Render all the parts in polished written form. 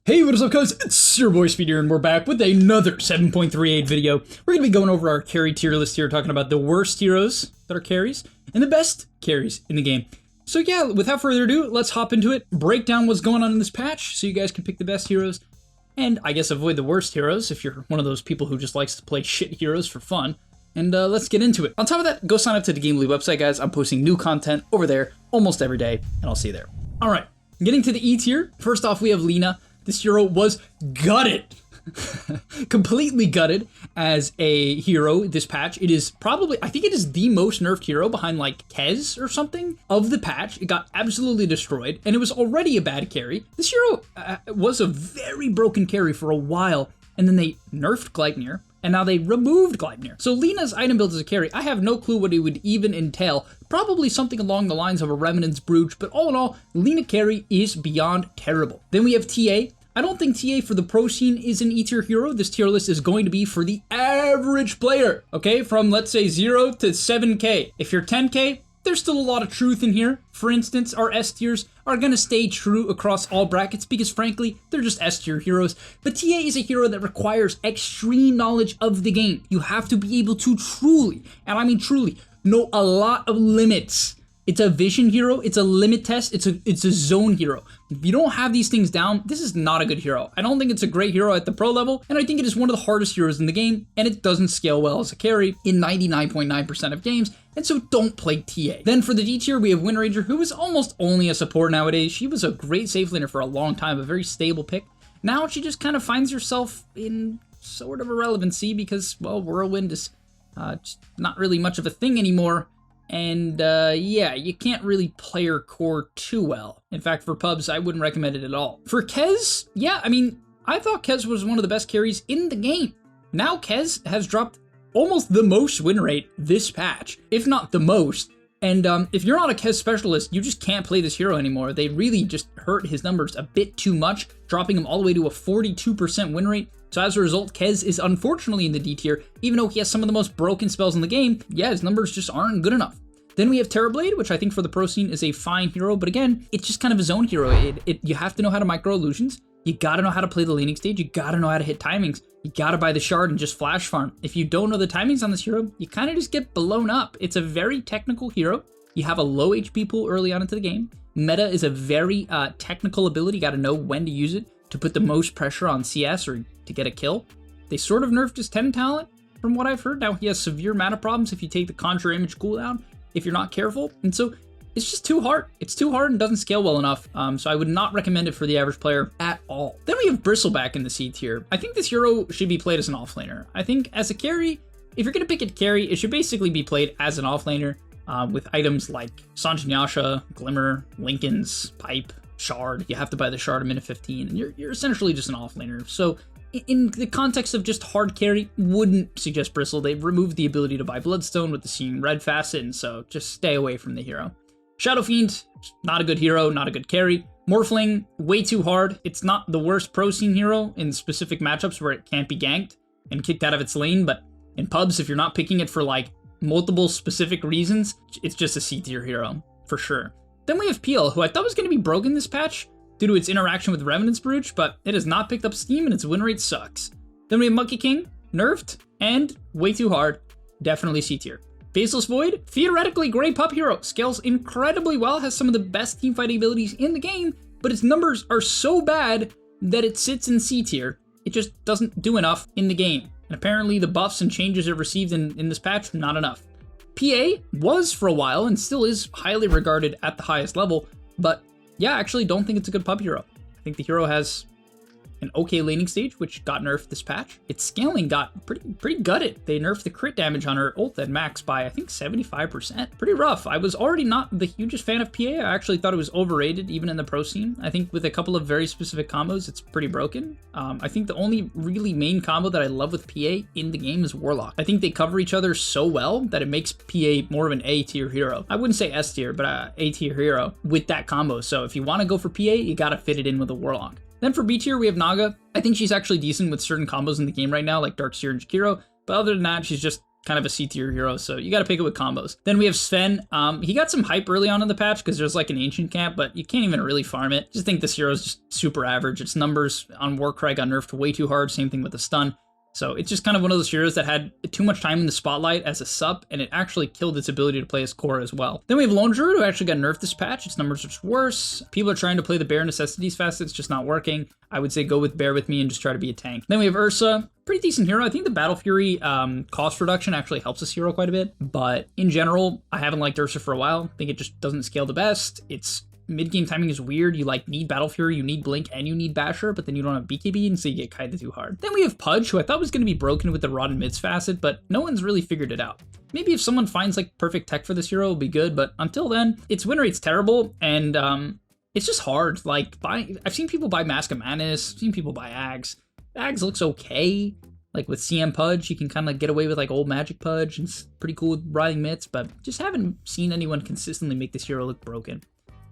Hey, what is up, guys? It's your boy Speed here, and we're back with another 7.38 video. We're going to be going over our carry tier list here, talking about the worst heroes that are carries and the best carries in the game. So yeah, without further ado, let's hop into it, break down what's going on in this patch so you guys can pick the best heroes, and I guess avoid the worst heroes if you're one of those people who just likes to play shit heroes for fun. And let's get into it. On top of that, go sign up to the GameLeap website, guys. I'm posting new content over there almost every day, and I'll see you there. All right, getting to the E tier. First off, we have Lina. This hero was gutted, completely gutted as a hero this patch. It is probably, I think it is the most nerfed hero behind like Kez or something of the patch. It got absolutely destroyed, and it was already a bad carry. This hero was a very broken carry for a while, and then they nerfed Gleipnir, and now they removed Gleipnir. So Lina's item build as a carry, I have no clue what it would even entail. Probably something along the lines of a Remnant's Brooch, but all in all, Lina carry is beyond terrible. Then we have TA. I don't think TA for the pro scene is an E-tier hero. This tier list is going to be for the average player, okay? From, let's say, 0 to 7K. If you're 10K, there's still a lot of truth in here. For instance, our S tiers are going to stay true across all brackets because, frankly, they're just S tier heroes. But TA is a hero that requires extreme knowledge of the game. You have to be able to truly, and I mean truly, know a lot of limits. It's a vision hero, it's a limit test, it's a zone hero. If you don't have these things down, this is not a good hero. I don't think it's a great hero at the pro level, and I think it is one of the hardest heroes in the game, and it doesn't scale well as a carry in 99.9% of games, and so don't play TA. Then for the D tier, we have Windranger, who is almost only a support nowadays. She was a great safe laner for a long time, a very stable pick. Now she just kind of finds herself in sort of irrelevancy because, well, Whirlwind is just not really much of a thing anymore. And yeah, you can't really play her core too well. In fact, for pubs, I wouldn't recommend it at all. For Kez, yeah, I mean, I thought Kez was one of the best carries in the game. Now Kez has dropped almost the most win rate this patch, if not the most. And if you're not a Kez specialist, you just can't play this hero anymore. They really just hurt his numbers a bit too much, dropping him all the way to a 42% win rate. So as a result, Kez is unfortunately in the D tier, even though he has some of the most broken spells in the game. Yeah, his numbers just aren't good enough. Then we have Terrorblade, which I think for the pro scene is a fine hero, but again, it's just kind of a zone hero. You have to know how to micro illusions. You gotta know how to play the laning stage. You gotta know how to hit timings. You gotta buy the shard and just flash farm. If you don't know the timings on this hero, you kind of just get blown up. It's a very technical hero. You have a low HP pool early on into the game. Meta is a very technical ability. You gotta know when to use it to put the most pressure on CS or to get a kill. They sort of nerfed his 10 talent from what I've heard. Now he has severe mana problems if you take the Conjure Image cooldown, if you're not careful, and so it's just too hard. It's too hard and doesn't scale well enough, so I would not recommend it for the average player at all. Then we have Bristleback in the C tier. I think this hero should be played as an offlaner. I think as a carry, if you're gonna pick a carry, it should basically be played as an offlaner with items like Sanjanyasha, Glimmer, Lincoln's, Pipe, Shard. You have to buy the Shard a minute 15, and you're essentially just an offlaner. So in the context of just hard carry, wouldn't suggest Bristle. They've removed the ability to buy Bloodstone with the Seeing Red facet, and so just stay away from the hero. Shadow Fiend, not a good hero, not a good carry. Morphling, way too hard. It's not the worst pro scene hero in specific matchups where it can't be ganked and kicked out of its lane, but in pubs, if you're not picking it for like multiple specific reasons, it's just a C tier hero, for sure. Then we have Peel, who I thought was going to be broken this patch due to its interaction with Remnant's Brooch, but it has not picked up steam and its win rate sucks. Then we have Monkey King, nerfed, and way too hard, definitely C tier. Faceless Void, theoretically great pup hero, scales incredibly well, has some of the best teamfighting abilities in the game, but its numbers are so bad that it sits in C tier. It just doesn't do enough in the game. And apparently the buffs and changes it received in this patch, not enough. PA was for a while and still is highly regarded at the highest level, but yeah, I actually don't think it's a good pub hero. I think the hero has an okay laning stage, which got nerfed this patch. Its scaling got pretty gutted. They nerfed the crit damage on her ult at max by, I think, 75%. Pretty rough. I was already not the hugest fan of PA. I actually thought it was overrated, even in the pro scene. I think with a couple of very specific combos, it's pretty broken. I think the only really main combo that I love with PA in the game is Warlock. I think they cover each other so well that it makes PA more of an A tier hero. I wouldn't say S tier, but A tier hero with that combo. So if you want to go for PA, you gotta fit it in with a Warlock. Then for B tier, we have Naga. I think she's actually decent with certain combos in the game right now, like Darkseer and Jakiro, but other than that, she's just kind of a C tier hero, so you got to pick it with combos. Then we have Sven. He got some hype early on in the patch because there's like an ancient camp, but you can't even really farm it. Just think this hero is just super average. Its numbers on Warcry got nerfed way too hard. Same thing with the stun. So it's just kind of one of those heroes that had too much time in the spotlight as a sup, and it actually killed its ability to play as core as well. Then we have Lone Druid, who actually got nerfed this patch. Its numbers are just worse. People are trying to play the Bear Necessities fast. It's just not working. I would say go with Bear with me and just try to be a tank. Then we have Ursa. Pretty decent hero. I think the Battle Fury cost reduction actually helps this hero quite a bit. But in general, I haven't liked Ursa for a while. I think it just doesn't scale the best. Its mid-game timing is weird. You like need Battle Fury, you need Blink, and you need Basher, but then you don't have BKB, and so you get kind of too hard. Then we have Pudge, who I thought was going to be broken with the Rod and Mids facet, but no one's really figured it out. Maybe if someone finds like perfect tech for this hero, it'll be good, but until then, its win rate's terrible, and it's just hard. Like, I've seen people buy Mask of Madness, I've seen people buy Ags. Ags looks okay. Like with CM Pudge, you can kind of get away with like old Magic Pudge, and it's pretty cool with Riding Mitts, but just haven't seen anyone consistently make this hero look broken.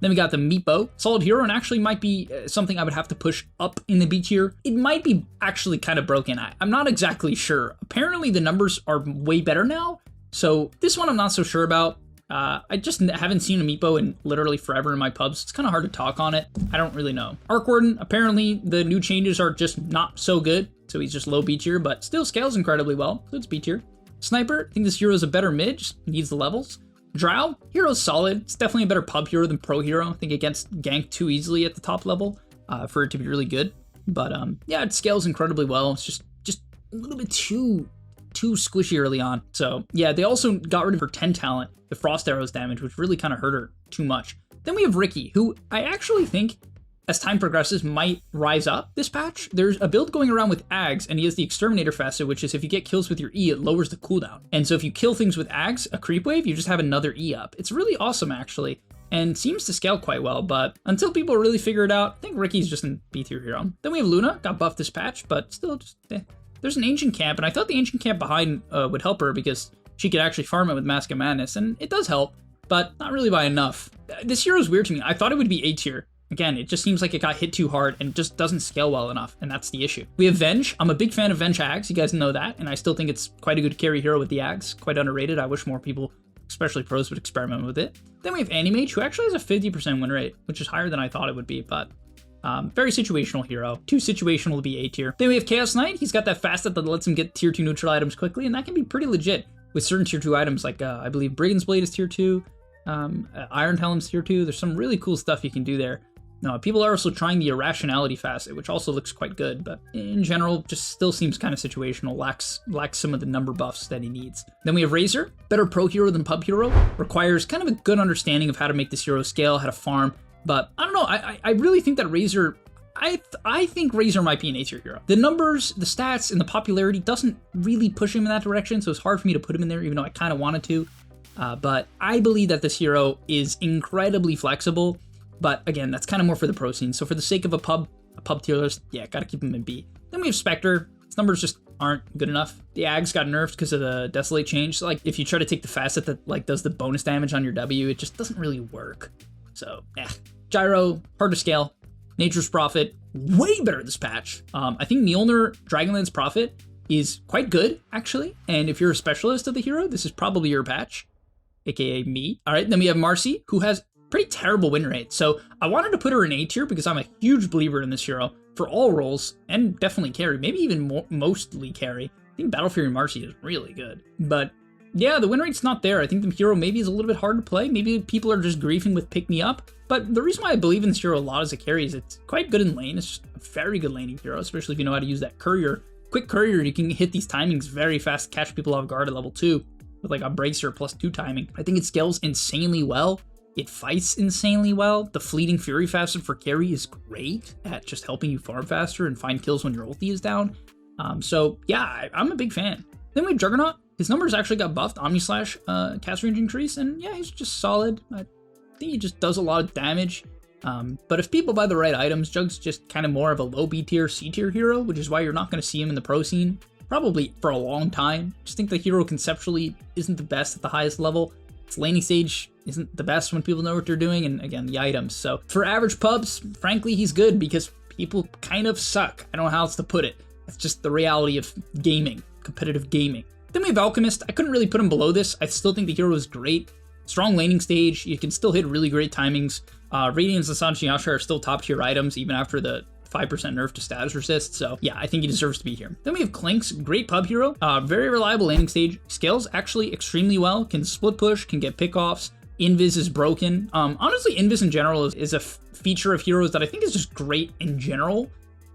Then we got the Meepo, solid hero, and actually might be something I would have to push up in the B tier. It might be actually kind of broken. I'm not exactly sure. Apparently the numbers are way better now, so this one I'm not so sure about. I just haven't seen a Meepo in literally forever in my pubs. It's kind of hard to talk on it. I don't really know. Arc Warden, apparently the new changes are just not so good, so he's just low B tier, but still scales incredibly well, so it's B tier. Sniper, I think this hero is a better mid, just needs the levels. Drow, hero's solid. It's definitely a better pub hero than pro hero. I think it gets ganked too easily at the top level for it to be really good. But yeah, it scales incredibly well. It's just a little bit too squishy early on. So yeah, they also got rid of her 10 talent, the Frost Arrows damage, which really kind of hurt her too much. Then we have Ricky, who I actually think, as time progresses, might rise up this patch. There's a build going around with Ags, and he has the Exterminator facet, which is if you get kills with your E, it lowers the cooldown. And so if you kill things with Ags, a creep wave, you just have another E up. It's really awesome, actually, and seems to scale quite well, but until people really figure it out, I think Ricky's just a B tier hero. Then we have Luna, got buffed this patch, but still just, There's an Ancient Camp, and I thought the Ancient Camp behind would help her because she could actually farm it with Mask of Madness, and it does help, but not really by enough. This hero is weird to me. I thought it would be A tier. Again, it just seems like it got hit too hard and just doesn't scale well enough, and that's the issue. We have Venge. I'm a big fan of Venge Ags, you guys know that, and I still think it's quite a good carry hero with the Ags. Quite underrated. I wish more people, especially pros, would experiment with it. Then we have Animage, who actually has a 50% win rate, which is higher than I thought it would be, but very situational hero. Too situational to be A tier. Then we have Chaos Knight. He's got that facet that lets him get tier 2 neutral items quickly, and that can be pretty legit with certain tier 2 items, like I believe Brigand's Blade is tier 2, Iron Helm's tier 2. There's some really cool stuff you can do there. No, people are also trying the Irrationality facet, which also looks quite good, but in general, just still seems kind of situational, lacks some of the number buffs that he needs. Then we have Razor, better pro hero than pub hero, requires kind of a good understanding of how to make this hero scale, how to farm, but I don't know, I really think that Razor, I think Razor might be an A tier hero. The numbers, the stats, and the popularity doesn't really push him in that direction, so it's hard for me to put him in there, even though I kind of wanted to, but I believe that this hero is incredibly flexible. But again, that's kind of more for the pro scene. So for the sake of a pub tier list, yeah, gotta keep him in B. Then we have Spectre. His numbers just aren't good enough. The Ags got nerfed because of the Desolate change. So like if you try to take the facet that like does the bonus damage on your W, it just doesn't really work. So yeah, Gyro, hard to scale. Nature's Prophet, way better this patch. I think Mjolnir Dragonlance Prophet is quite good actually. And if you're a specialist of the hero, this is probably your patch, aka me. All right, then we have Marcy, who has pretty terrible win rate. So I wanted to put her in A tier because I'm a huge believer in this hero for all roles and definitely carry, maybe even mostly carry. I think Battle Fury Marcy is really good. But yeah, the win rate's not there. I think the hero maybe is a little bit hard to play. Maybe people are just griefing with Pick Me Up. But the reason why I believe in this hero a lot as a carry is it's quite good in lane. It's just a very good laning hero, especially if you know how to use that courier. Quick courier, you can hit these timings very fast, catch people off guard at level 2 with like a Bracer +2 timing. I think it scales insanely well. It fights insanely well. The Fleeting Fury facet for carry is great at just helping you farm faster and find kills when your ulti is down. So yeah, I'm a big fan. Then we have Juggernaut. His numbers actually got buffed, Omni-Slash, cast range increase, and yeah, he's just solid. I think he just does a lot of damage. But if people buy the right items, Jug's just kind of more of a low B tier, C tier hero, which is why you're not going to see him in the pro scene, probably for a long time. Just think the hero conceptually isn't the best at the highest level. Its laning stage isn't the best when people know what they're doing, and again, the items. So for average pubs, frankly, he's good because people kind of suck. I don't know how else to put it. It's just the reality of gaming, competitive gaming. Then we have Alchemist. I couldn't really put him below this. I still think the hero is great. Strong laning stage. You can still hit really great timings. Radiance and Sanji Yasha are still top tier items even after the 5% nerf to status resist. So yeah, I think he deserves to be here. Then we have Clinks, great pub hero. Very reliable laning stage. Scales actually extremely well. Can split push, can get pickoffs. Invis is broken. Honestly, Invis in general is a feature of heroes that I think is just great in general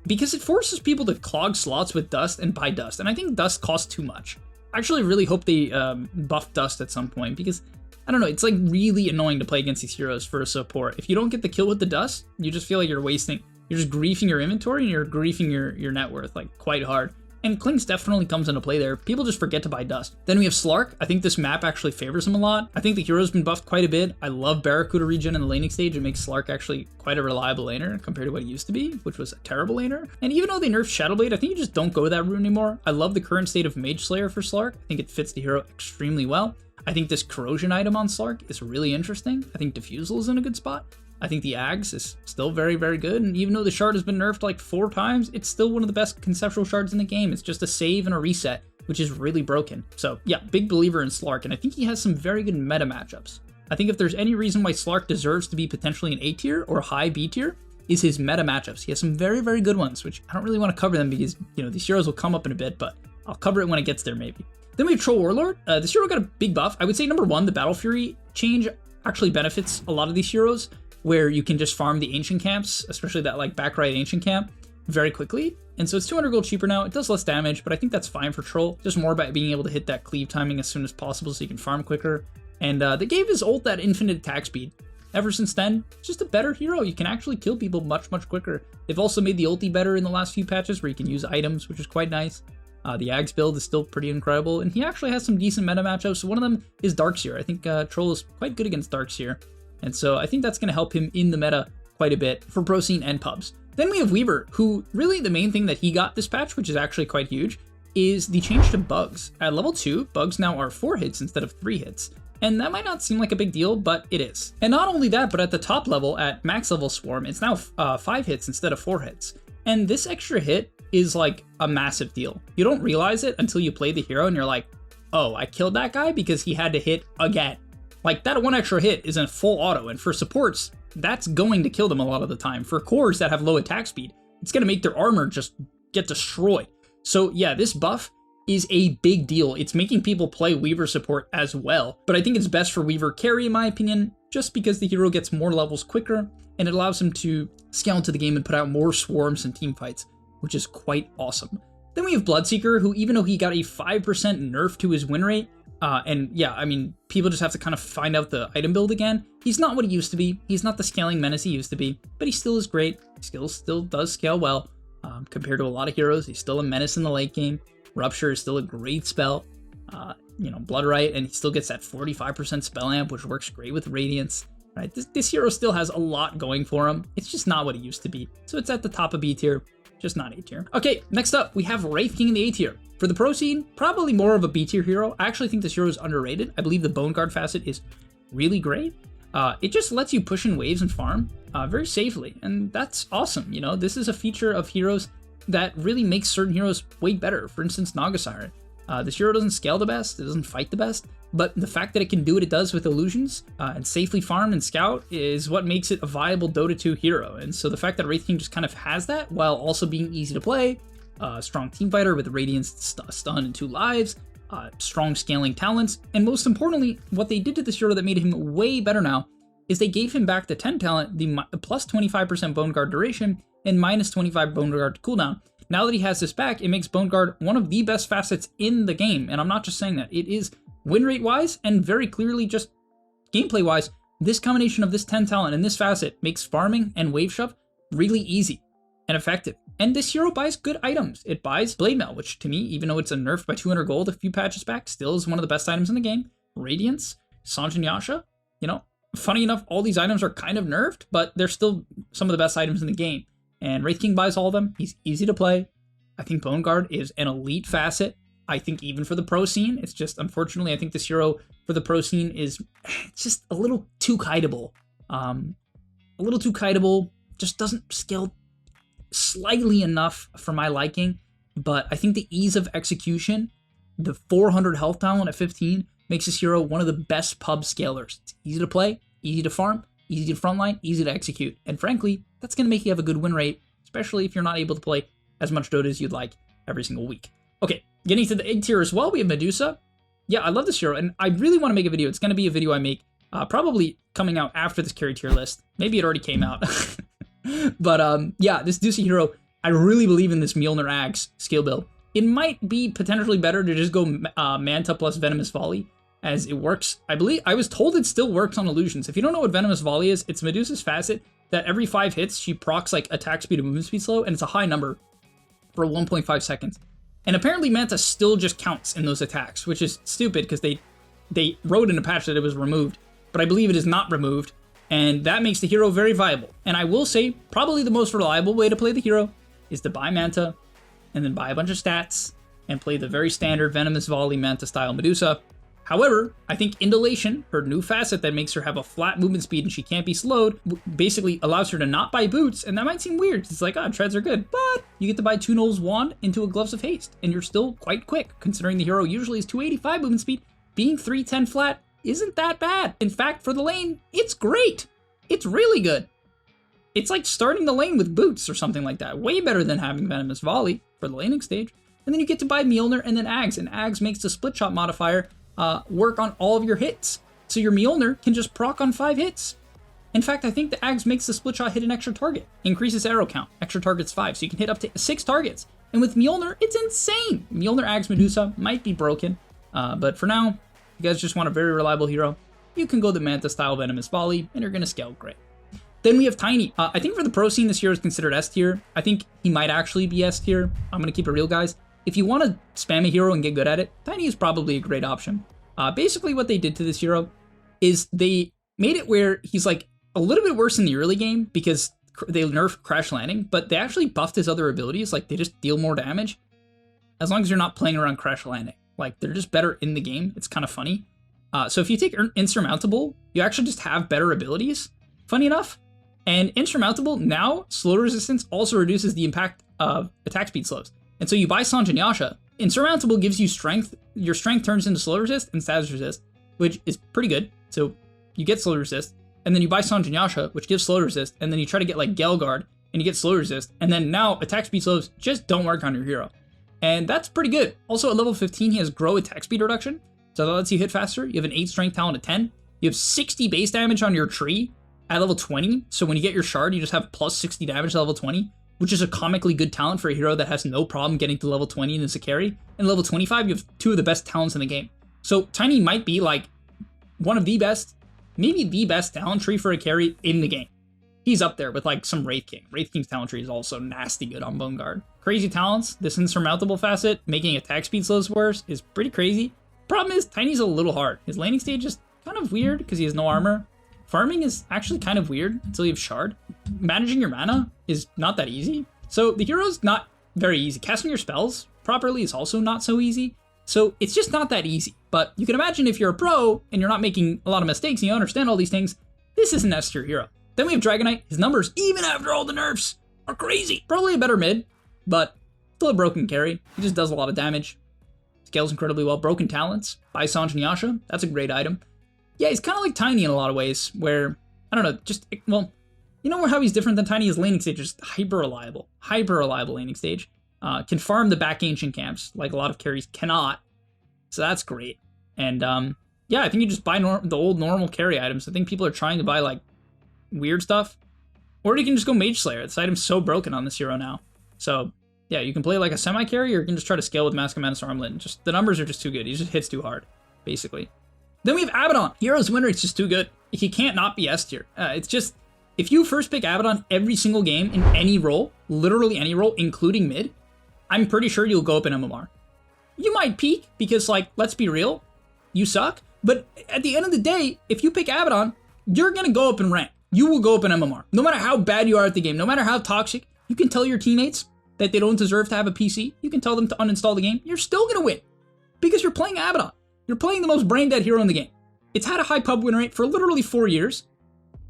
because it forces people to clog slots with Dust and buy Dust. And I think Dust costs too much. I actually really hope they buff Dust at some point because I don't know, it's like really annoying to play against these heroes for a support. If you don't get the kill with the Dust, you just feel like you're just griefing your inventory and you're griefing your net worth like quite hard. And Clinks definitely comes into play there. People just forget to buy Dust. Then we have Slark. I think this map actually favors him a lot. I think the hero's been buffed quite a bit. I love Barracuda regen in the laning stage. It makes Slark actually quite a reliable laner compared to what he used to be, which was a terrible laner. And even though they nerfed Shadowblade, I think you just don't go that route anymore. I love the current state of Mage Slayer for Slark. I think it fits the hero extremely well. I think this corrosion item on Slark is really interesting. I think Diffusal is in a good spot. I think the Ags is still very, very good, and even though the shard has been nerfed like 4 times, it's still one of the best conceptual shards in the game. It's just a save and a reset, which is really broken. So yeah, big believer in Slark, and I think he has some very good meta matchups. I think if there's any reason why Slark deserves to be potentially an A tier or high B tier, is his meta matchups. He has some very, very good ones, which I don't really want to cover them because, you know, these heroes will come up in a bit, but I'll cover it when it gets there maybe. Then we have Troll Warlord. This hero got a big buff. I would say number 1, the Battle Fury change actually benefits a lot of these heroes, where you can just farm the ancient camps, especially that like back right ancient camp, very quickly. And so it's 200 gold cheaper now. It does less damage, but I think that's fine for Troll. Just more about being able to hit that cleave timing as soon as possible so you can farm quicker. And they gave his ult that infinite attack speed. Ever since then, it's just a better hero. You can actually kill people much, much quicker. They've also made the ulti better in the last few patches where you can use items, which is quite nice. The Ags build is still pretty incredible, and he actually has some decent meta matchups. So one of them is Darkseer. I think Troll is quite good against Darkseer. And so I think that's going to help him in the meta quite a bit for pro scene and pubs. Then we have Weaver, who really the main thing that he got this patch, which is actually quite huge, is the change to bugs. At level 2, bugs now are 4 hits instead of 3 hits. And that might not seem like a big deal, but it is. And not only that, but at the top level, at max level Swarm, it's now 5 hits instead of 4 hits. And this extra hit is like a massive deal. You don't realize it until you play the hero and you're like, oh, I killed that guy because he had to hit again. Like, that 1 extra hit is in full auto, and for supports, that's going to kill them a lot of the time. For cores that have low attack speed, it's going to make their armor just get destroyed. So yeah, this buff is a big deal. It's making people play Weaver support as well, but I think it's best for Weaver carry in my opinion, just because the hero gets more levels quicker, and it allows him to scale into the game and put out more swarms and team fights, which is quite awesome. Then we have Bloodseeker, who even though he got a 5% nerf to his win rate, and yeah, I mean, people just have to kind of find out the item build again. He's not what he used to be. He's not the scaling menace he used to be, but he still is great. He still does scale well compared to a lot of heroes. He's still a menace in the late game. Rupture is still a great spell. You know, Bloodright, and he still gets that 45% spell amp, which works great with Radiance. Right? This hero still has a lot going for him. It's just not what it used to be. So it's at the top of B tier, just not A tier. Okay, next up, we have Wraith King in the A tier. For the pro scene, probably more of a B tier hero. I actually think this hero is underrated. I believe the Bone Guard facet is really great. It just lets you push in waves and farm very safely, and that's awesome. You know, this is a feature of heroes that really makes certain heroes way better. For instance, Naga Siren. This hero doesn't scale the best, it doesn't fight the best, but the fact that it can do what it does with illusions and safely farm and scout is what makes it a viable Dota 2 hero. And so the fact that Wraith King just kind of has that while also being easy to play, strong team fighter with Radiance, stun, and 2 lives, strong scaling talents, and most importantly, what they did to this hero that made him way better now is they gave him back the 10 talent, the plus 25% Bone Guard duration, and minus 25 Bone Guard cooldown. Now that he has this back, it makes Bone Guard one of the best facets in the game, and I'm not just saying that. It is win rate wise and very clearly just gameplay wise, this combination of this 10 talent and this facet makes farming and wave shove really easy and effective. And this hero buys good items. It buys Blade Mail, which to me, even though it's a nerf by 200 gold a few patches back, still is one of the best items in the game. Radiance, Sanjin Yasha, you know, funny enough, all these items are kind of nerfed, but they're still some of the best items in the game. And Wraith King buys all of them. He's easy to play. I think Bone Guard is an elite facet. I think even for the pro scene, it's just, unfortunately, I think this hero for the pro scene is just a little too kiteable. Just doesn't scale slightly enough for my liking, but I think the ease of execution the 400 health talent at 15 makes this hero one of the best pub scalers. It's easy to play, easy to farm, easy to frontline, easy to execute. And frankly, that's going to make you have a good win rate, especially if you're not able to play as much Dota as you'd like every single week. Okay, getting to the egg tier as well, we have Medusa. Yeah, I love this hero, and I really want to make a video. It's going to be a video I make probably coming out after this carry tier list. Maybe it already came out. But yeah, this Medusa hero, I really believe in this Mjolnir Axe skill build. It might be potentially better to just go Manta plus Venomous Volley, as it works. I was told it still works on illusions. If you don't know what Venomous Volley is, it's Medusa's facet that every 5 hits, she procs like attack speed and movement speed slow, and it's a high number for 1.5 seconds. And apparently Manta still just counts in those attacks, which is stupid because they wrote in a patch that it was removed, but I believe it is not removed, and that makes the hero very viable. And I will say, probably the most reliable way to play the hero is to buy Manta, and then buy a bunch of stats, and play the very standard Venomous Volley Manta style Medusa. However, I think Indolation, her new facet that makes her have a flat movement speed and she can't be slowed, basically allows her to not buy boots, and that might seem weird. It's like, oh, treads are good, but you get to buy 2 Null's Wand into a Gloves of Haste, and you're still quite quick, considering the hero usually is 285 movement speed. Being 310 flat isn't that bad. In fact, for the lane, it's great. It's really good. It's like starting the lane with boots or something like that. Way better than having Venomous Volley for the laning stage. And then you get to buy Mjolnir and then Ags, and Ags makes the split shot modifier work on all of your hits. So your Mjolnir can just proc on 5 hits. In fact, I think the Ags makes the split shot hit an extra target. Increases arrow count. Extra targets 5, so you can hit up to 6 targets. And with Mjolnir, it's insane. Mjolnir Ags Medusa might be broken, but for now, you guys just want a very reliable hero, you can go the Manta style Venomous Volley, and you're going to scale great. Then we have Tiny. I think for the pro scene, this hero is considered S tier. I think he might actually be S tier. I'm going to keep it real, guys. If you want to spam a hero and get good at it, Tiny is probably a great option. Basically, what they did to this hero is they made it where he's like a little bit worse in the early game because they nerfed Crash Landing, but they actually buffed his other abilities. Like, they just deal more damage as long as you're not playing around Crash Landing. Like, they're just better in the game. It's kind of funny. So if you take Insurmountable, you actually just have better abilities, funny enough. And Insurmountable, now, slow resistance also reduces the impact of attack speed slows. And so you buy Sange and Yasha. Insurmountable gives you strength. Your strength turns into slow resist and status resist, which is pretty good. So you get slow resist, and then you buy Sange and Yasha, which gives slow resist, and then you try to get like Gelgard, and you get slow resist, and then now attack speed slows just don't work on your hero. And that's pretty good. Also at level 15, he has grow attack speed reduction, so that lets you hit faster. You have an 8 strength talent at 10. You have 60 base damage on your tree at level 20, so when you get your shard, you just have plus 60 damage at level 20, which is a comically good talent for a hero that has no problem getting to level 20 and is a carry. And level 25, you have 2 of the best talents in the game. So Tiny might be like one of the best, maybe the best talent tree for a carry in the game. He's up there with like some Wraith King. Wraith King's talent tree is also nasty good on Bone Guard. Crazy talents, this Insurmountable facet, making attack speed slows worse, is pretty crazy. Problem is, Tiny's a little hard. His laning stage is kind of weird because he has no armor. Farming is actually kind of weird until you have Shard. Managing your mana is not that easy. So the hero's not very easy. Casting your spells properly is also not so easy. So it's just not that easy. But you can imagine if you're a pro and you're not making a lot of mistakes and you understand all these things, this is an S tier hero. Then we have Dragonite. His numbers, even after all the nerfs, are crazy. Probably a better mid, but still a broken carry. He just does a lot of damage. Scales incredibly well. Broken talents. Buy Sange and Yasha. That's a great item. Yeah, he's kind of like Tiny in a lot of ways, where, I don't know, just, well, you know how he's different than Tiny? His laning stage is hyper reliable laning stage. Can farm the back ancient camps, like a lot of carries cannot, so that's great. And yeah, I think you just buy the old normal carry items. I think people are trying to buy like weird stuff, or you can just go Mage Slayer. This item's so broken on this hero now. So yeah, you can play like a semi-carry, or you can just try to scale with Mask of Menace Armlet. Just the numbers are just too good. He just hits too hard, basically. Then we have Abaddon. Hero's win rate's just too good. He can't not be S tier. It's just, if you first pick Abaddon every single game in any role, literally any role, including mid, I'm pretty sure you'll go up in MMR. You might peak because, like, let's be real, you suck. But at the end of the day, if you pick Abaddon, you're going to go up in rank. You will go up in MMR. No matter how bad you are at the game, no matter how toxic, you can tell your teammates that they don't deserve to have a PC. You can tell them to uninstall the game. You're still going to win because you're playing Abaddon. You're playing the most brain-dead hero in the game. It's had a high pub win rate for literally 4 years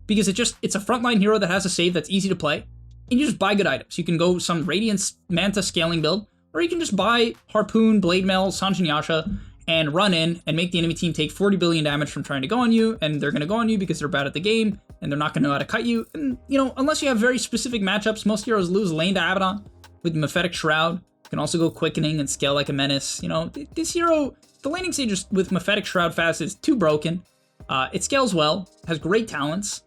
because it's a frontline hero that has a save that's easy to play, and you just buy good items. You can go some Radiance Manta scaling build, or you can just buy Harpoon, Blade Mail, Sanjin Yasha, and run in and make the enemy team take 40 billion damage from trying to go on you, and they're going to go on you because they're bad at the game, and they're not going to know how to cut you. And, you know, unless you have very specific matchups, most heroes lose lane to Abaddon with Mephetic Shroud. You can also go Quickening and scale like a menace. You know, this hero, the laning stage with Mephetic Shroud fast is too broken. It scales well, has great talents,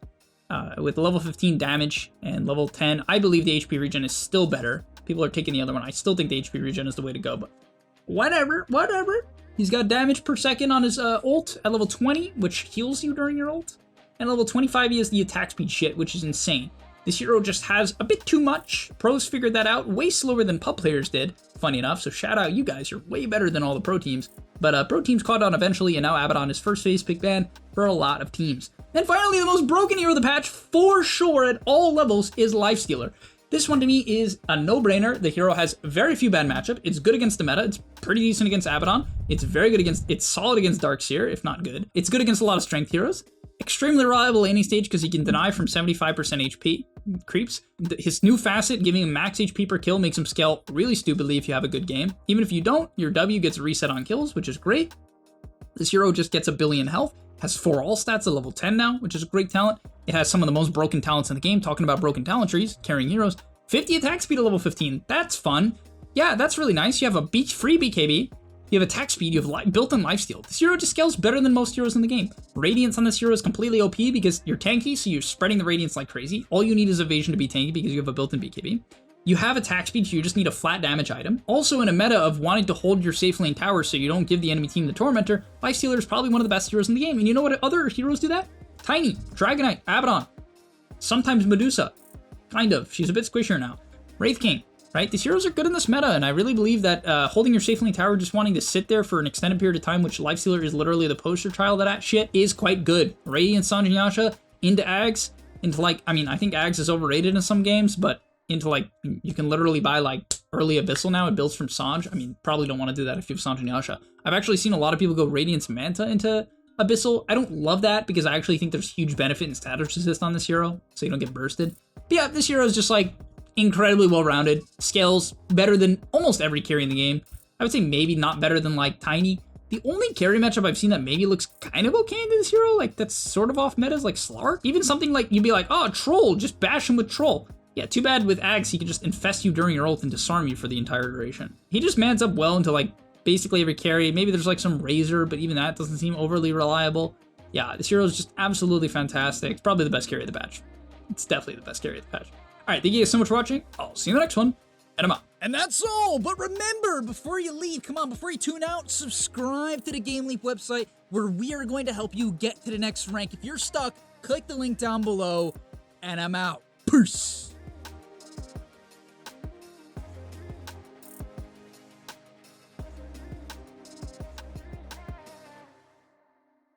with level 15 damage and level 10. I believe the HP regen is still better. People are taking the other one. I still think the HP regen is the way to go, but whatever. He's got damage per second on his ult at level 20, which heals you during your ult. And level 25, he has the attack speed shit, which is insane. This hero just has a bit too much. Pros figured that out way slower than pub players did, funny enough. So shout out you guys, you're way better than all the pro teams. But pro teams caught on eventually, and now Abaddon is first phase pick ban for a lot of teams. And finally, the most broken hero of the patch, for sure at all levels, is Lifestealer. This one to me is a no-brainer. The hero has very few bad matchup. It's good against the meta. It's pretty decent against Abaddon. It's very good against, it's solid against Darkseer, if not good. It's good against a lot of strength heroes. Extremely reliable laning stage because he can deny from 75% HP creeps. His new facet, giving him max HP per kill, makes him scale really stupidly if you have a good game. Even if you don't, your W gets reset on kills, which is great. This hero just gets 1 billion health, has 4 all stats at level 10 now, which is a great talent. It has some of the most broken talents in the game. Talking about broken talent trees, carrying heroes. 50 attack speed at level 15. That's fun. Yeah, that's really nice. You have a free BKB. You have attack speed. You have built-in lifesteal. This hero just scales better than most heroes in the game. Radiance on this hero is completely OP because you're tanky, so you're spreading the radiance like crazy. All you need is evasion to be tanky because you have a built-in BKB. You have attack speed, so you just need a flat damage item. Also, in a meta of wanting to hold your safe lane tower so you don't give the enemy team the Tormentor, Lifestealer is probably one of the best heroes in the game. And you know what other heroes do that? Tiny, Dragonite, Abaddon, sometimes Medusa. Kind of. She's a bit squishier now. Wraith King, right? These heroes are good in this meta, and I really believe that holding your safe lane tower, just wanting to sit there for an extended period of time, which Lifestealer is literally the poster child of that shit, is quite good. Radiant Sanjin Yasha into Ags, into like, I mean, I think Ags is overrated in some games, but into like, you can literally buy like early Abyssal now. It builds from Sanj. I mean, probably don't want to do that if you have Sanjin Yasha. I've actually seen a lot of people go Radiance Manta into Abyssal. I don't love that because I actually think there's huge benefit in status resist on this hero, so you don't get bursted. But yeah, this hero is just like incredibly well-rounded, scales better than almost every carry in the game. I would say maybe not better than like Tiny. The only carry matchup I've seen that maybe looks kind of okay into this hero, like that's sort of off meta, is like Slark. Even something like you'd be like, oh, Troll, just bash him with Troll. Yeah, too bad with Ags, he can just infest you during your ult and disarm you for the entire duration. He just mans up well into like basically every carry. Maybe there's like some Razor, but even that doesn't seem overly reliable. Yeah, this hero is just absolutely fantastic. It's probably the best carry of the patch. It's definitely the best carry of the patch. All right, thank you guys so much for watching. I'll see you in the next one, and I'm out. And that's all, but remember, before you leave, come on, before you tune out, subscribe to the GameLeap website, where we are going to help you get to the next rank. If you're stuck, click the link down below, and I'm out. Peace.